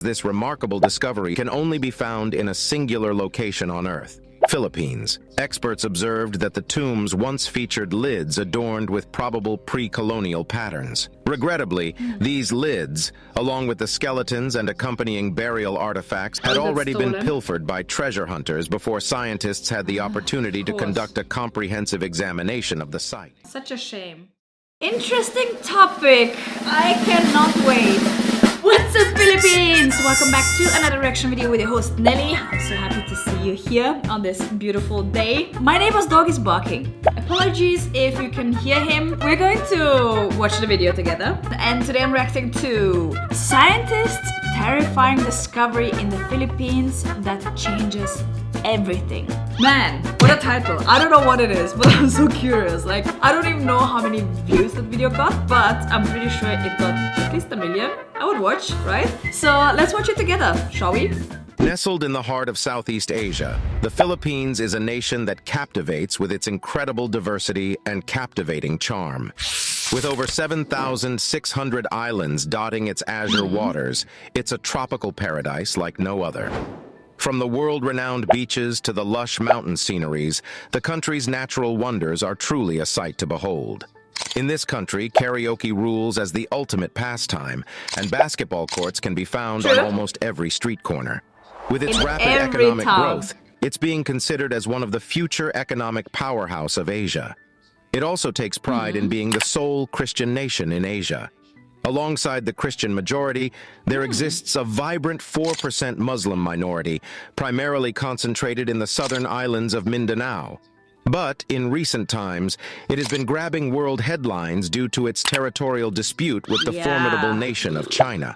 This remarkable discovery can only be found in a singular location on Earth, Philippines. Experts observed that the tombs once featured lids adorned with probable pre-colonial patterns. Regrettably, these lids, along with the skeletons and accompanying burial artifacts, had already been pilfered by treasure hunters before scientists had the opportunity to conduct a comprehensive examination of the site. Such a shame. Interesting topic. I cannot wait. What's up, Philippines? Welcome back to another reaction video with your host Nelly. I'm so happy to see you here on this beautiful day. My neighbor's dog is barking. Apologies if you can hear him. We're going to watch the video together. And today I'm reacting to scientists' terrifying discovery in the Philippines that changes everything. Man, what a title. I don't know what it is, but I'm so curious. Like, I don't even know how many views that video got, but I'm pretty sure it got at least 1 million. I would watch, right? So let's watch it together, shall we? Nestled in the heart of Southeast Asia, the Philippines is a nation that captivates with its incredible diversity and captivating charm. With over 7,600 islands dotting its azure waters, it's a tropical paradise like no other. From the world-renowned beaches to the lush mountain sceneries, the country's natural wonders are truly a sight to behold. In this country, karaoke rules as the ultimate pastime, and basketball courts can be found on almost every street corner. With its rapid economic growth, it's being considered as one of the future economic powerhouse of Asia. It also takes pride in being the sole Christian nation in Asia. Alongside the Christian majority, there exists a vibrant 4% Muslim minority, primarily concentrated in the southern islands of Mindanao. But in recent times, it has been grabbing world headlines due to its territorial dispute with the formidable nation of China.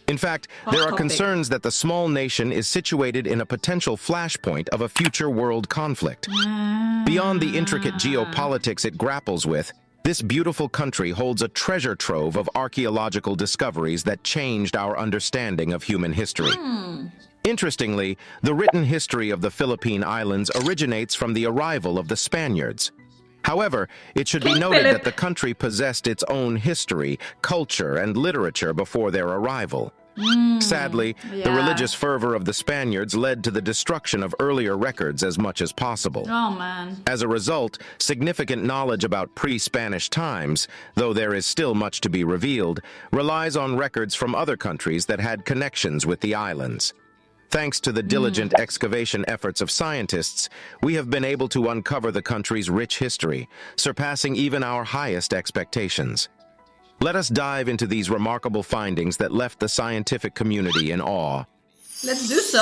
In fact, there are concerns that the small nation is situated in a potential flashpoint of a future world conflict. Beyond the intricate geopolitics it grapples with, this beautiful country holds a treasure trove of archaeological discoveries that changed our understanding of human history. Interestingly, the written history of the Philippine Islands originates from the arrival of the Spaniards. However, it should be noted that the country possessed its own history, culture, and literature before their arrival. Sadly, the religious fervor of the Spaniards led to the destruction of earlier records as much as possible. Oh, man. As a result, significant knowledge about pre-Spanish times, though there is still much to be revealed, relies on records from other countries that had connections with the islands. Thanks to the diligent excavation efforts of scientists, we have been able to uncover the country's rich history, surpassing even our highest expectations. Let us dive into these remarkable findings that left the scientific community in awe. Let's do so.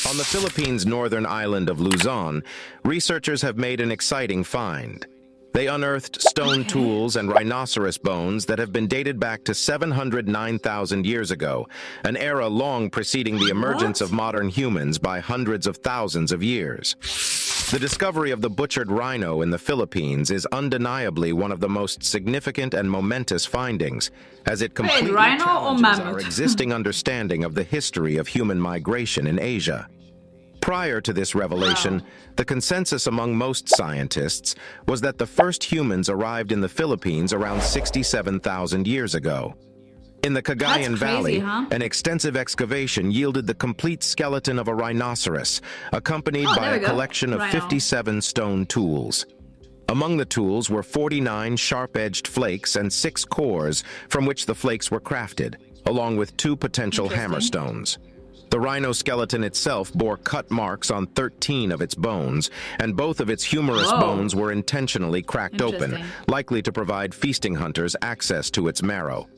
On the Philippines' northern island of Luzon, researchers have made an exciting find. They unearthed stone tools and rhinoceros bones that have been dated back to 709,000 years ago, an era long preceding the emergence of modern humans by hundreds of thousands of years. The discovery of the butchered rhino in the Philippines is undeniably one of the most significant and momentous findings, as it completely challenges our existing understanding of the history of human migration in Asia. Prior to this revelation, the consensus among most scientists was that the first humans arrived in the Philippines around 67,000 years ago. In the Cagayan Valley, an extensive excavation yielded the complete skeleton of a rhinoceros, accompanied by a collection of 57 stone tools. Among the tools were 49 sharp-edged flakes and 6 cores from which the flakes were crafted, along with 2 potential hammerstones. The rhino skeleton itself bore cut marks on 13 of its bones, and both of its humerus bones were intentionally cracked open, likely to provide feasting hunters access to its marrow.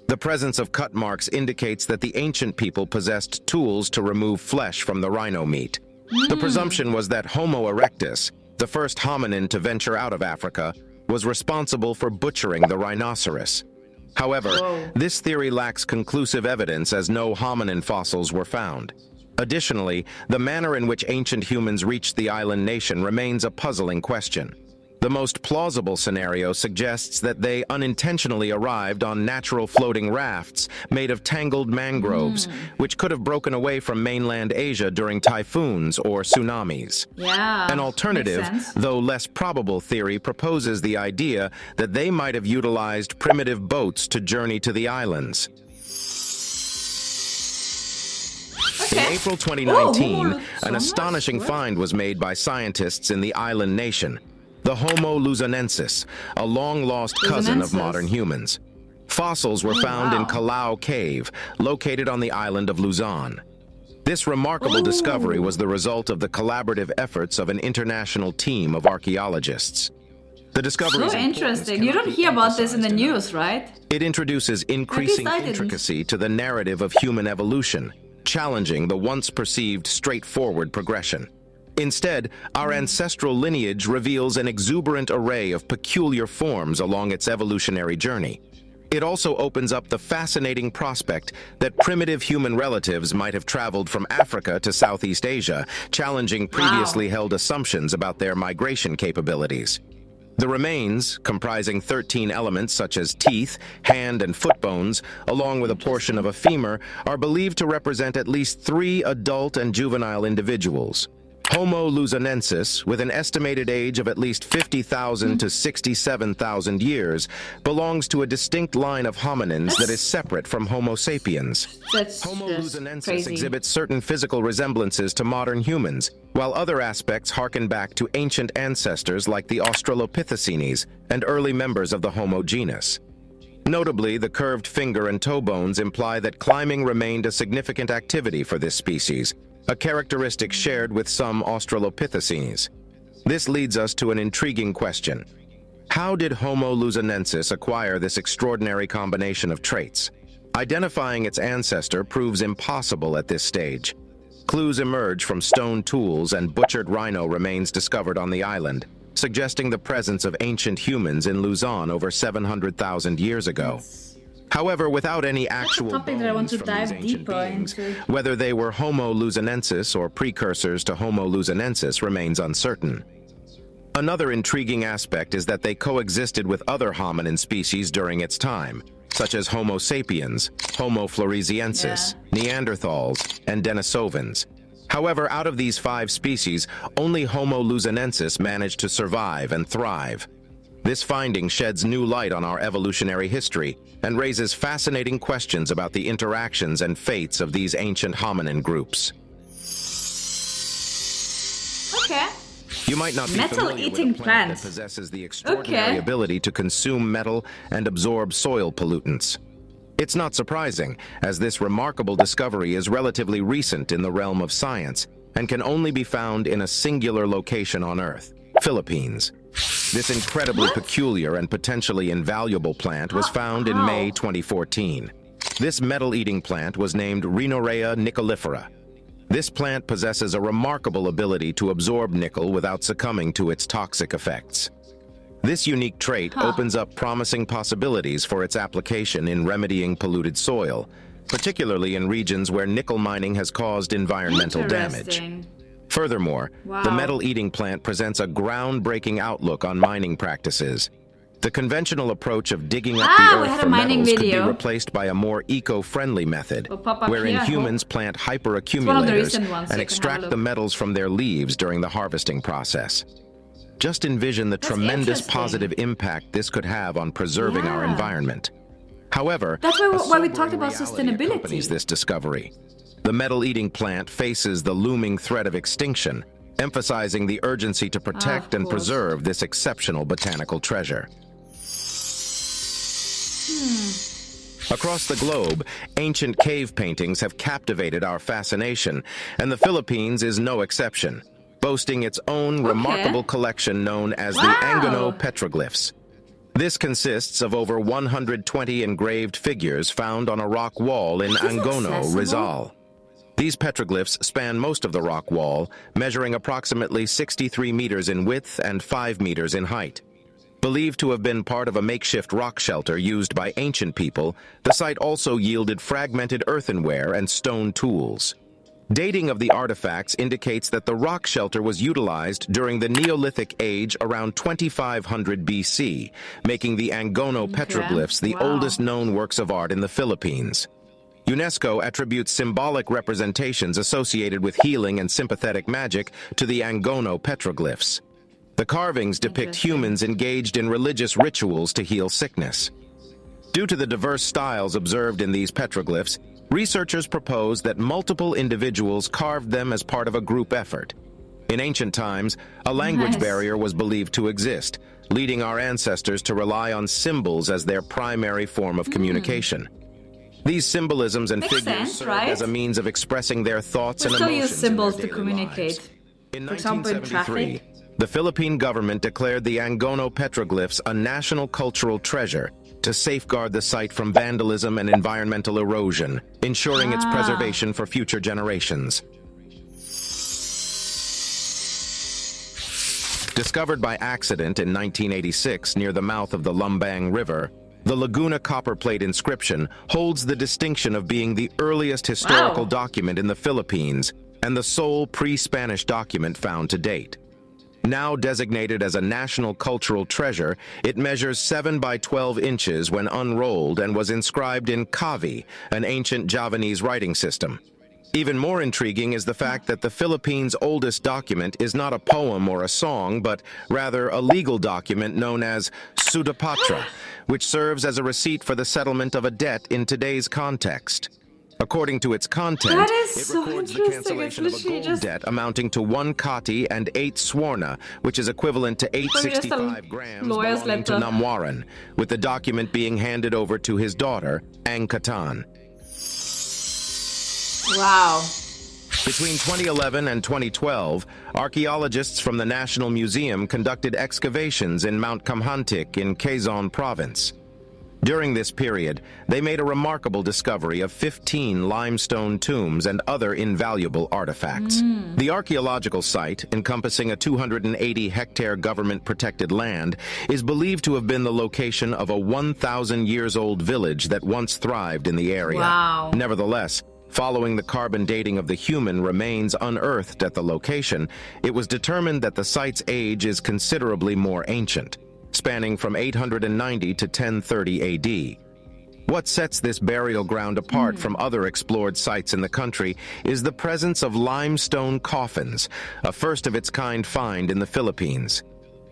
The presence of cut marks indicates that the ancient people possessed tools to remove flesh from the rhino meat. The presumption was that Homo erectus, the first hominin to venture out of Africa, was responsible for butchering the rhinoceros. However, this theory lacks conclusive evidence as no hominin fossils were found. Additionally, the manner in which ancient humans reached the island nation remains a puzzling question. The most plausible scenario suggests that they unintentionally arrived on natural floating rafts made of tangled mangroves, which could have broken away from mainland Asia during typhoons or tsunamis. An alternative, though less probable theory proposes the idea that they might have utilized primitive boats to journey to the islands. Okay. In April 2019, Homo an astonishing find was made by scientists in the island nation, the Homo luzonensis, a long-lost cousin of modern humans. Fossils were found in Kalau Cave, located on the island of Luzon. This remarkable discovery was the result of the collaborative efforts of an international team of archaeologists. The discovery so interesting. You don't hear about this in the news, right? It introduces increasing intricacy to the narrative of human evolution, challenging the once perceived straightforward progression. Instead, our ancestral lineage reveals an exuberant array of peculiar forms along its evolutionary journey. It also opens up the fascinating prospect that primitive human relatives might have traveled from Africa to Southeast Asia, challenging previously held assumptions about their migration capabilities. The remains, comprising 13 elements such as teeth, hand and foot bones, along with a portion of a femur, are believed to represent at least 3 adult and juvenile individuals. Homo luzonensis, with an estimated age of at least 50,000 to 67,000 years, belongs to a distinct line of hominins that is separate from Homo sapiens. Homo luzonensis exhibits certain physical resemblances to modern humans, while other aspects harken back to ancient ancestors like the Australopithecines and early members of the Homo genus. Notably, the curved finger and toe bones imply that climbing remained a significant activity for this species, a characteristic shared with some Australopithecines. This leads us to an intriguing question. How did Homo luzonensis acquire this extraordinary combination of traits? Identifying its ancestor proves impossible at this stage. Clues emerge from stone tools and butchered rhino remains discovered on the island, suggesting the presence of ancient humans in Luzon over 700,000 years ago. However, without any actual topic that I want to bones from dive these ancient deeper beings, into. whether they were Homo luzonensis or precursors to Homo luzonensis remains uncertain. Another intriguing aspect is that they coexisted with other hominin species during its time, such as Homo sapiens, Homo floresiensis, Neanderthals, and Denisovans. However, out of these 5 species, only Homo luzonensis managed to survive and thrive. This finding sheds new light on our evolutionary history and raises fascinating questions about the interactions and fates of these ancient hominin groups. Okay. You might not be familiar with a plant that possesses the extraordinary ability to consume metal and absorb soil pollutants. It's not surprising, as this remarkable discovery is relatively recent in the realm of science and can only be found in a singular location on Earth, Philippines. This incredibly peculiar and potentially invaluable plant was found in May 2014. This metal-eating plant was named Rhinorea nicolifera. This plant possesses a remarkable ability to absorb nickel without succumbing to its toxic effects. This unique trait opens up promising possibilities for its application in remedying polluted soil, particularly in regions where nickel mining has caused environmental damage. Furthermore, the metal-eating plant presents a groundbreaking outlook on mining practices. The conventional approach of digging up the earth for metals could be replaced by a more eco-friendly method, wherein humans plant hyperaccumulators and extract the metals from their leaves during the harvesting process. Just envision the tremendous positive impact this could have on preserving our environment. However, that's why we talked about sustainability. Accompanies this discovery. The metal-eating plant faces the looming threat of extinction, emphasizing the urgency to protect and preserve this exceptional botanical treasure. Across the globe, ancient cave paintings have captivated our fascination, and the Philippines is no exception, boasting its own remarkable collection known as the Angono petroglyphs. This consists of over 120 engraved figures found on a rock wall in Angono, Rizal. These petroglyphs span most of the rock wall, measuring approximately 63 meters in width and 5 meters in height. Believed to have been part of a makeshift rock shelter used by ancient people, the site also yielded fragmented earthenware and stone tools. Dating of the artifacts indicates that the rock shelter was utilized during the Neolithic age around 2500 BC, making the Angono petroglyphs the oldest known works of art in the Philippines. UNESCO attributes symbolic representations associated with healing and sympathetic magic to the Angono petroglyphs. The carvings depict humans engaged in religious rituals to heal sickness. Due to the diverse styles observed in these petroglyphs, researchers propose that multiple individuals carved them as part of a group effort. In ancient times, a language barrier was believed to exist, leading our ancestors to rely on symbols as their primary form of communication. These symbolisms and figures served as a means of expressing their thoughts and emotions. We still use symbols to communicate. In For example, in 1973, traffic. the Philippine government declared the Angono petroglyphs a national cultural treasure to safeguard the site from vandalism and environmental erosion, ensuring its preservation for future generations. Discovered by accident in 1986 near the mouth of the Lumbang River, the Lagona copperplate inscription holds the distinction of being the earliest historical document in the Philippines and the sole pre-Spanish document found to date. Now designated as a national cultural treasure, it measures 7 by 12 inches when unrolled and was inscribed in Kavi, an ancient Javanese writing system. Even more intriguing is the fact that the Philippines' oldest document is not a poem or a song, but rather a legal document known as Sudapatra, which serves as a receipt for the settlement of a debt in today's context. According to its content, it records the cancellation of a gold debt amounting to 1 kati and 8 swarna, which is equivalent to 865 grams belonging to Namwaran, with the document being handed over to his daughter, Angkatan. Wow. Between 2011 and 2012, archaeologists from the National Museum conducted excavations in Mount Kamhantik in Quezon Province. During this period, they made a remarkable discovery of 15 limestone tombs and other invaluable artifacts. The archaeological site, encompassing a 280-hectare government-protected land, is believed to have been the location of a 1,000-years-old village that once thrived in the area. Wow. Nevertheless, following the carbon dating of the human remains unearthed at the location, it was determined that the site's age is considerably more ancient, spanning from 890 to 1030 AD. What sets this burial ground apart from other explored sites in the country is the presence of limestone coffins, a first-of-its-kind find in the Philippines.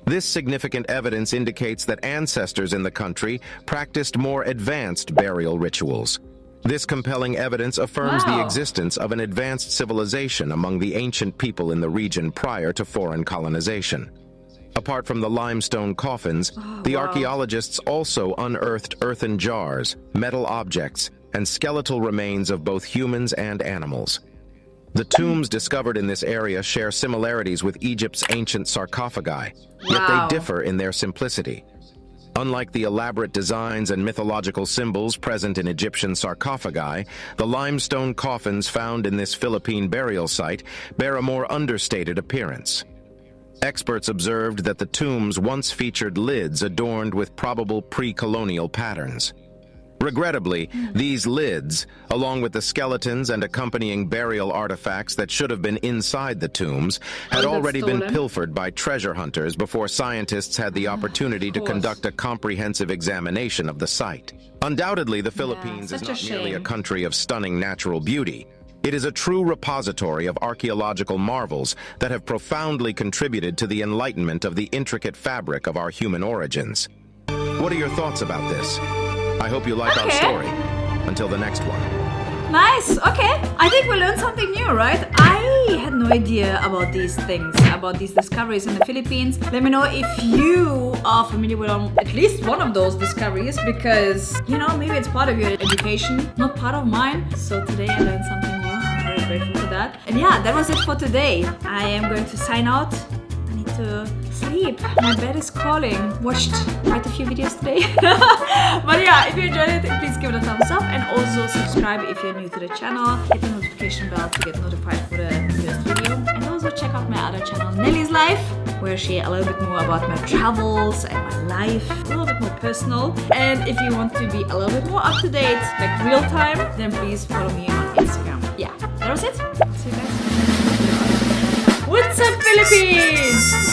This significant evidence indicates that ancestors in the country practiced more advanced burial rituals. This compelling evidence affirms the existence of an advanced civilization among the ancient people in the region prior to foreign colonization. Apart from the limestone coffins, the archaeologists also unearthed earthen jars, metal objects, and skeletal remains of both humans and animals. The tombs discovered in this area share similarities with Egypt's ancient sarcophagi, yet they differ in their simplicity. Unlike the elaborate designs and mythological symbols present in Egyptian sarcophagi, the limestone coffins found in this Philippine burial site bear a more understated appearance. Experts observed that the tombs once featured lids adorned with probable pre-colonial patterns. Regrettably, these lids, along with the skeletons and accompanying burial artifacts that should have been inside the tombs, had already been pilfered by treasure hunters before scientists had the opportunity to conduct a comprehensive examination of the site. Undoubtedly, the Philippines is not merely a country of stunning natural beauty. It is a true repository of archaeological marvels that have profoundly contributed to the enlightenment of the intricate fabric of our human origins. What are your thoughts about this? I hope you like our story. Until the next one. Nice. Okay. I think we learned something new, right? I had no idea about these things, about these discoveries in the Philippines. Let me know if you are familiar with at least one of those discoveries, because, you know, maybe it's part of your education, not part of mine. So today I learned something new. I'm very grateful for that. And yeah, that was it for today. I am going to sign out. I need to sleep. My bed is calling. Watched quite a few videos today. But yeah, if you enjoyed it, please give it a thumbs up and also subscribe if you're new to the channel. Hit the notification bell to get notified for the newest video. And also check out my other channel, Nelly's Life, where I share a little bit more about my travels and my life, a little bit more personal. And if you want to be a little bit more up to date, like real time, then please follow me on Instagram. Yeah, that was it. See you guys. What's up, Philippines?